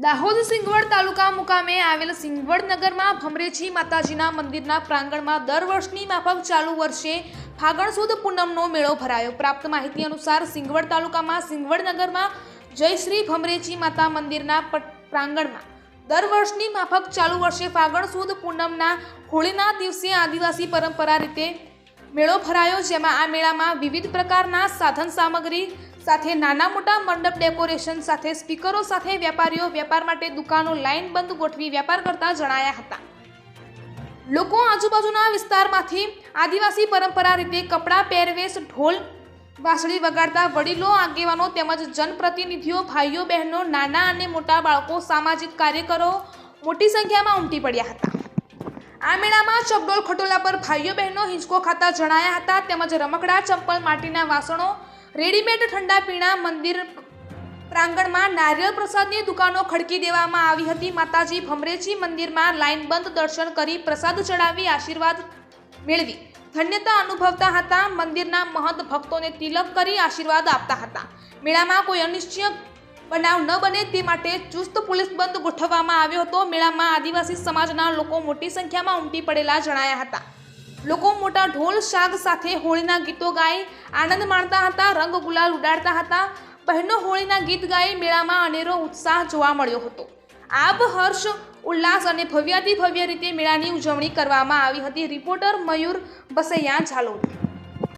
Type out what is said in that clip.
દાહોદ સિંગવડ તાલુકા મુકામે આવેલ સિંગવડ નગરમાં ભમરેજી માતાજીના મંદિરના પ્રાંગણમાં દર વર્ષની માફક ચાલુ વર્ષે ફાગણ સુદ પૂનમનો મેળો ભરાયો। પ્રાપ્ત માહિતી અનુસાર સિંગવડ તાલુકામાં સિંગવડ નગરમાં જય શ્રી ભમરેજી માતા મંદિરના પ્રાંગણમાં દર વર્ષની માફક ચાલુ વર્ષે ફાગણ સુદ પૂનમના હોળીના દિવસે આદિવાસી પરંપરા રીતે મેળો ભરાયો, જેમાં આ મેળામાં વિવિધ પ્રકારના સાધન સામગ્રી સાથે નાના મોટા મંડપ ડેકોરેશન સાથે સ્પીકરો સાથે વેપારીઓ વેપાર માટે દુકાનો લાઈન બંધ ગોઠવી વેપાર કરતા જણાયા હતા। લોકો આજુબાજુના વિસ્તારમાંથી આદિવાસી પરંપરા રીતે કપડાં, પહેરવેશ, ઢોલ વાંસળી વગાડતા વડીલો, આગેવાનો તેમજ જનપ્રતિનિધિઓ, ભાઈઓ બહેનો, નાના અને મોટા બાળકો, સામાજિક કાર્યકરો મોટી સંખ્યામાં ઉમટી પડ્યા હતા। આ મેળામાં ચકડોળ ખટોલા પર ભાઈઓ બહેનો હિંચકો ખાતા જણાયા હતા, તેમજ રમકડા, ચંપલ, માટીના વાસણો, રેડીમેડ ઠંડા પીણા, મંદિર પ્રાંગણમાં નારિયેળ પ્રસાદની દુકાનો ખડકી દેવામાં આવી હતી। માતાજી ભમરેજી મંદિરમાં લાઇનબંધ દર્શન કરી પ્રસાદ ચડાવી આશીર્વાદ મેળવી ધન્યતા અનુભવતા હતા। મંદિરના મહંત ભક્તોને તિલક કરી આશીર્વાદ આપતા હતા। મેળામાં કોઈ અનિચ્છનીય બનાવ ન બને તે માટે ચુસ્ત પોલીસ બંધ ગોઠવવામાં આવ્યો હતો। મેળામાં આદિવાસી સમાજના લોકો મોટી સંખ્યામાં ઉમટી પડેલા જણાયા હતા। લોકો મોટા ઢોલ શાગ સાથે હોળીના ગીતો ગાઈ આનંદ માણતા હતા, રંગ ગુલાલ ઉડાડતા હતા। બહેનો હોળીના ગીત ગાઈ મેળામાં અનેરો ઉત્સાહ જોવા મળ્યો હતો। આબ હર્ષ ઉલ્લાસ અને ભવ્યાતિ ભવ્ય રીતે મેળાની ઉજવણી કરવામાં આવી હતી। રિપોર્ટર મયુર બસૈયા, ઝાલોદ।